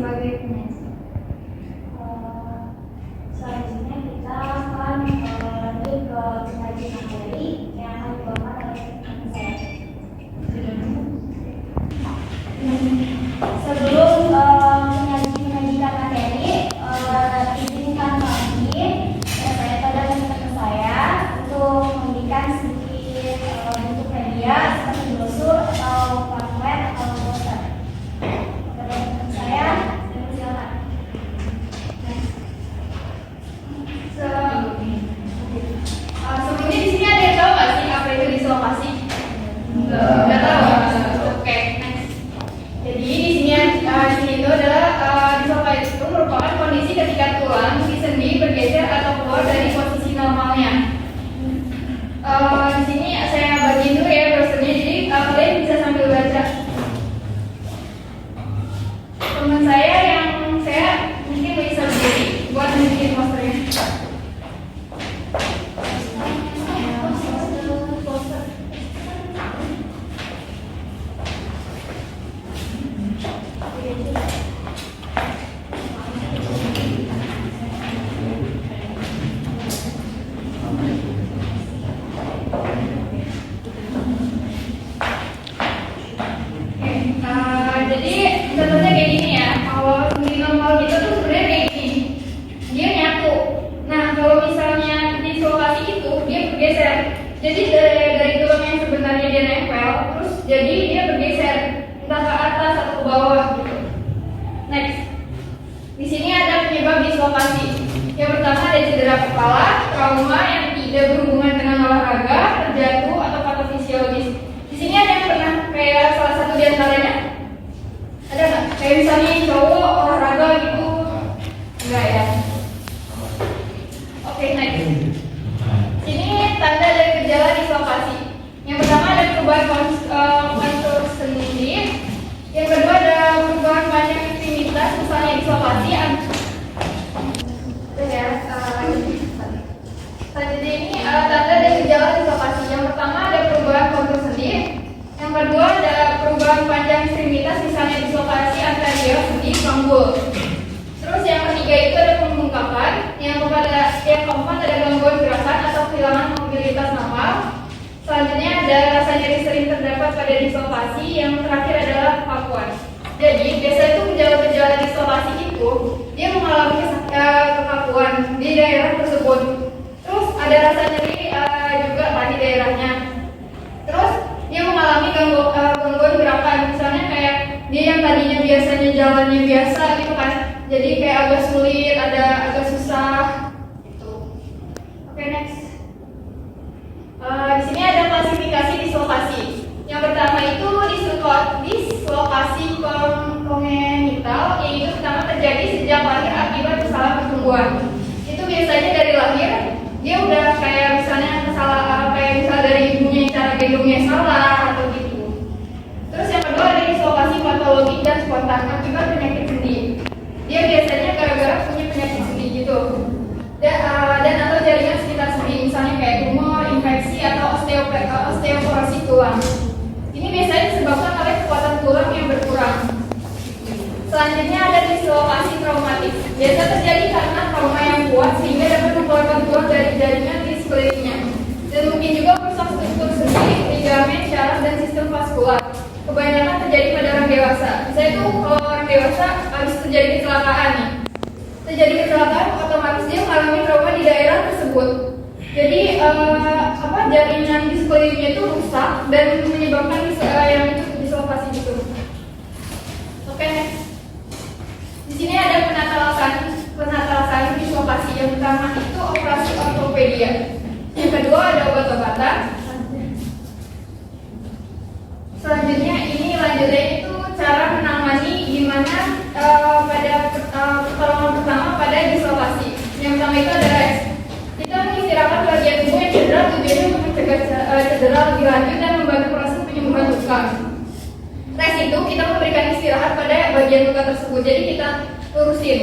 sebagai penyaji. Selanjutnya kita akan lanjut ke penyaji materi yang akan dibawakan oleh teman saya. Sebelum menyajikan materi, izinkan kami saya pada teman saya untuk memberikan sedikit bentuk media seperti brosur atau pamflet atau poster. Kepada teman saya, silakan. Sebelumnya di sini ada yang tahu nggak sih apa itu dislokasi? Nggak tahu. Oke, next. Jadi di sini itu adalah dislokasi itu merupakan kondisi ketika tulang di sendi bergeser atau keluar dari posisi normalnya. Di sini saya bagiin dulu ya brosurnya, jadi kalian bisa sambil baca. Teman saya yang saya mungkin bisa berdiri buat bikin posternya. Jadi contohnya kayak gini ya. Kalau di normal gitu tuh sebenarnya kayak gini, dia nyatu. Nah kalau misalnya dislokasi itu dia bergeser. Jadi dari tulang yang sebenarnya dia nempel, terus jadi dia bergeser entah ke atas atau ke bawah gitu. Next, di sini ada penyebab dislokasi. Yang pertama ada cedera kepala, trauma yang tidak berhubungan dengan olahraga, terjatuh atau patofisiologis. Di sini ada yang pernah kayak salah satu di antaranya? Ada nggak? Kayak misalnya cowok olahraga gitu? Enggak ya? Oke, next. Sini tanda dari gejala dislokasi. Yang pertama ada perubahan kontur sendi. Yang kedua ada perubahan panjang ekstremitas, misalnya dislokasi. Selanjutnya ini tanda dari gejala dislokasi. Yang pertama ada perubahan kontur sendi. Yang kedua ada perubahan panjang ekstremitas, misalnya dislokasi anterior sendi panggul. Terus yang ketiga itu ada pembengkakan. Yang keempat ada gangguan gerakan atau kehilangan mobilitas normal. Selanjutnya ada rasa nyeri sering terdapat pada dislokasi. Yang terakhir adalah kekakuan. Jadi biasa itu gejala-gejala dislokasi itu dia mengalami kekakuan di daerah tersebut. Terus ada rasa nyeri juga di daerahnya. Terus dia mengalami gangguan gerakan, misalnya kayak dia yang tadinya biasanya jalannya biasa gitu kan, jadi kayak agak sulit, agak susah gitu. Oke, next. Di sini ada klasifikasi dislokasi. Yang pertama itu dislokasi kongenital, yaitu pertama terjadi sejak lahir akibat kesalahan pertumbuhan. Itu biasanya dari lahir dia udah kayak misalnya kesalahan kayak misal dari ibunya cara gendongnya salah atau gitu. Terus yang kedua ada dislokasi patologik dan spontan akibat penyakit sendi. Dia biasanya gara-gara punya penyakit sendi gitu. Dan atau jaringan sekitar sendi, misalnya kayak tumor, infeksi atau osteoporosis tulang. Ini biasanya disebabkan oleh kekuatan tulang yang berkurang. Selanjutnya ada dislokasi traumatik. Biasa terjadi karena trauma yang kuat sehingga dapat mengeluarkan tulang dari jaringan di sekelilingnya. Dan mungkin juga merusak struktur sendi, ligamen, syaraf, dan sistem vaskular. Kebanyakan terjadi pada orang dewasa. Misalnya itu kalau orang dewasa habis terjadi kecelakaan nih. Terjadi kecelakaan, otomatis dia mengalami trauma di daerah tersebut. Jadi jaringan di sekelilingnya itu rusak dan menyebabkan yang itu dislokasi gitu. Oke, next. Di sini ada penata dislokasi. Yang pertama itu operasi ortopedia. Yang kedua ada obat-obatan. Selanjutnya ini lanjutnya itu cara menangani gimana pada pertolongan pertama pada dislokasi. Yang pertama itu ada rest. Kita mengistirahatkan bagian tubuh yang cedera tujuannya untuk mencegah cedera lebih lanjut dan membantu proses penyembuhan luka. Rest itu kita memberikan istirahat pada bagian luka tersebut, jadi kita lurusin.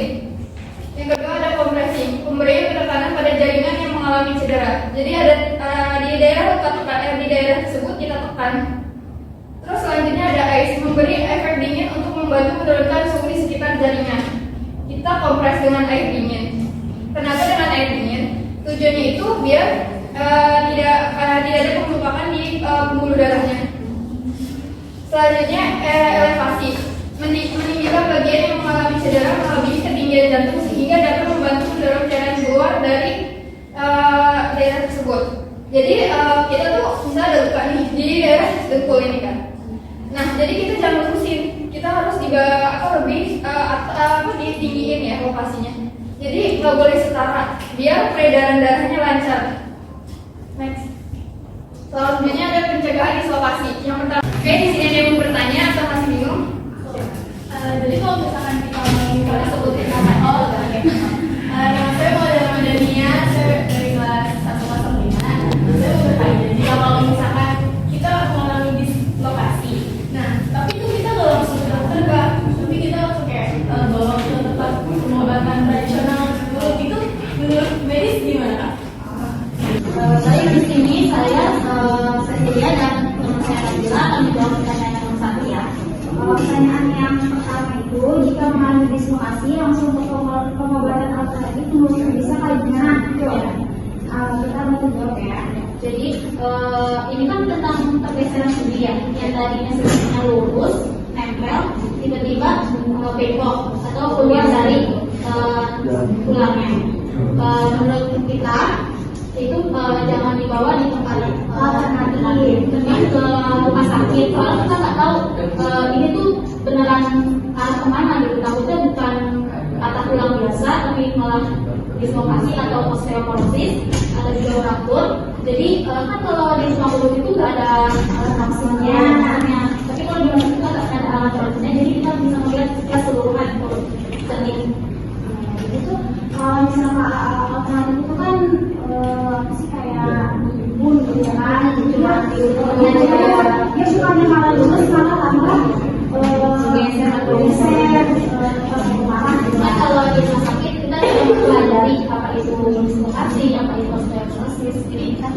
Yang kedua ada kompresi, pemberian penekanan pada jaringan yang mengalami cedera. Jadi ada di daerah luka di daerah tersebut kita tekan. Terus selanjutnya ada ice, memberi efek dingin untuk membantu menurunkan suhu di sekitar jaringan. dengan air dingin. Kenapa dengan air dingin? Tujuannya itu biar tidak ada pelupakan di pembuluh darahnya. Selanjutnya elevasi, meninggikan bagian yang mengalami cedera melebihi ketinggian jantung sehingga dapat membantu mendorong cairan keluar dari daerah tersebut. Jadi kita tuh misalnya ada luka nih di daerah dengkul ini kan. Nah, jadi kita jangan letusin, kita harus ditinggiin ya lokasinya. Jadi nggak boleh setara, biar peredaran darahnya lancar. Next. Selanjutnya ada pencegahan dislokasi. Yang pertama, di sini ada yang mau bertanya atau masih bingung? Jadi kalau misalkan kita mau sebutin nama, nama saya Maulana Madania, saya dari kelas 1 kelas 5. Saya mau bertanya, jika kalau misalkan kita mengalami dislokasi, nah tapi itu kita nggak langsung ke dokter Kak, tapi kita langsung kayak bawa ke tempat pengobatan tradisional. Itu menurut medis gimana Kak? Saya di sini Cecilia dan teman saya Nabila akan menjawab pertanyaan nomor 1 ya. Pertanyaan yang pertama itu, jika mengalami dislokasi langsung ke pengobatan alternatif menurut bisa kayak gimana? Itu ya. Kita mau jawab ya. Jadi ini kan tentang pergeseran sendi ya, yang tadinya sebenarnya lurus, nempel, tiba-tiba bengkok atau keluar dari tulangnya. Menurut kita itu jangan dibawa di tempat alternatif, mending ke rumah sakit. Soalnya kita nggak tahu ini tuh beneran arah kemana gitu. Takutnya bukan patah tulang biasa, tapi malah dislokasi atau osteoporosis atau juga fraktur. Jadi kan kalau di dislokasi itu nggak ada alat maksimalnya, tapi kalau di rumah kita nggak ada alat maksimalnya, jadi kita bisa melihat keseluruhan sendi. Itu kalau misalnya alternatif itu kan sih kayak bun gitu kan, cuma dia bukannya malah lulus malah tambah geser atau geser parah. Nah, kalau di rumah sakit kita tidak mempelajari apa itu dislokasi, apa itu osteoporosis, jadi kan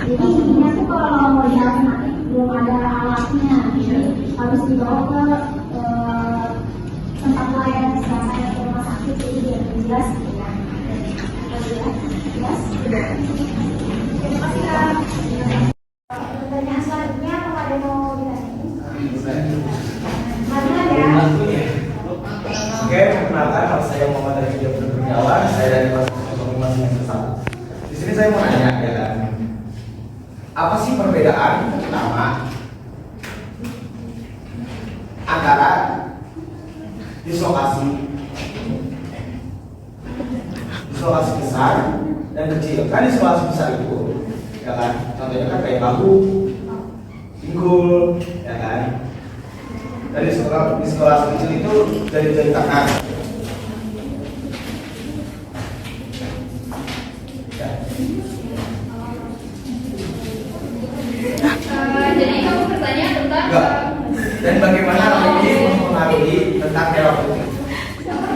Jadi intinya tuh kalau mau di alternatif belum ada alatnya, harus dibawa ke tempat layanan kesehatan atau rumah sakit, jadi biar jelas gitu ya. Jelas? Terima kasih Kak. Pertanyaan selanjutnya apakah ada mau ditanya? Mana ya? Oke, perkenalkan nama saya Muhammad dari Video Berjalan. Saya dari kelas 5 semester 1. Di sini saya mau nanya ya kan, apa sih perbedaan pertama antara dislokasi besar dan kecil? Kan dislokasi besar itu ya kan, contohnya kan kayak bahu, pinggul, ya kan. Dari dislokasi kecil itu jari-jari tangan. Ya. Jadi kamu bertanya tentang Enggak. Dan bagaimana hal ini mempengaruhi tentang terapeutik?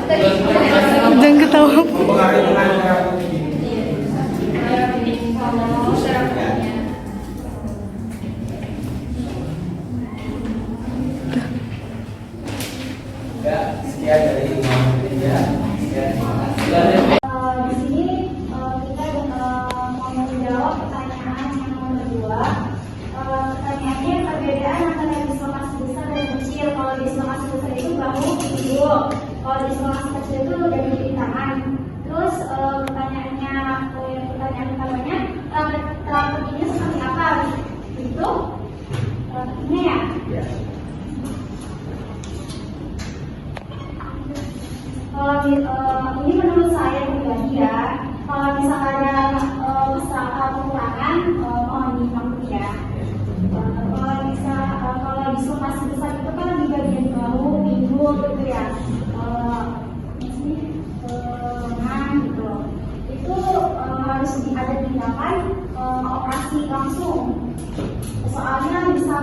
Jangan ketawa. Mempengaruhi dengan terapeutik ini. Ya, sekian dari Muhammad ya. Sekian. Di sini kita mau menjawab pertanyaan yang nomor 2. Pertanyaannya perbedaan antara dislokasi besar dan kecil. Kalau dislokasi besar itu bahu, pinggul. Kalau dislokasi kecil itu dari kiri tangan. Terus pertanyaan utamanya, terapeutiknya seperti apa? Itu terapeutiknya ya. Ya. Ini menurut saya pribadi ya, kalau misalnya ada kekurangan, mohon dimaklumi ya. Kalau dislokasi besar itu kan di bagian bahu, pinggul gitu ya, lengan gitu. Itu harus ada tindakan operasi langsung. Soalnya bisa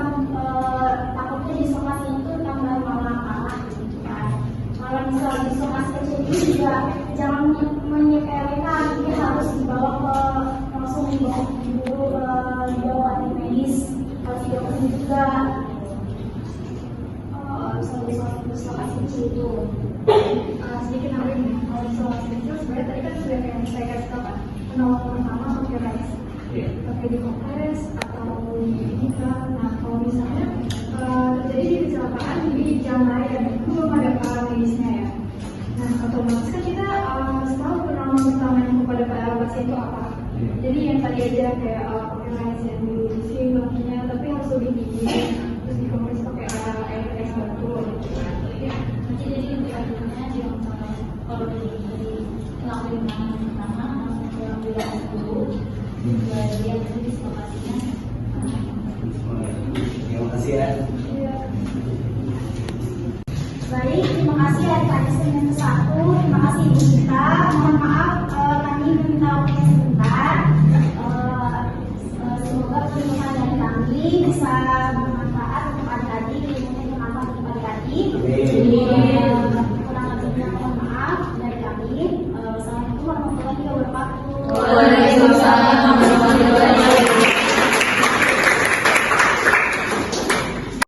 takutnya dislokasi itu tambah malah gitu kan. Kalau misalnya dislokasi kecil ini juga jangan menyepelekan, ini harus dibawa langsung dibawa ke medis, harus dibawa juga. usaha dislokasi kecil itu. Sedikit nambahin ya, kalau dislokasi kecil sebenarnya tadi kan sudah yang saya kasih tahu kan, penolongan pertama computerized, pakai di kompres atau ini kan. Nah kalau misalnya terjadi kecelakaan di jam raya, itu belum ada paramedisnya ya. Nah otomatis kan kita harus tahu penolongan pertama yang kepada para pasien itu apa. Jadi yang tadi aja kayak pakai lens yang diuji baginya, tapi harus lebih tinggi, terus dikompres pakai air es batu. Ya, nanti jadi indikatornya yang kalau dari ngelakuin yang pertama langsung ke ambulans dulu, kemudian nanti dislokasinya. Terima kasih ya. Baik, terima kasih adik-adik semester 1. Terima kasih Ibu Gita. Mohon maaf kami meminta waktunya sebentar. Semoga pertemuan dari kami bisa bermanfaat untuk adik-adik, ilmunya bermanfaat untuk adik-adik. Kurang lebihnya mohon maaf dari kami. Assalamualaikum warahmatullahi wabarakatuh. Waalaikumsalam.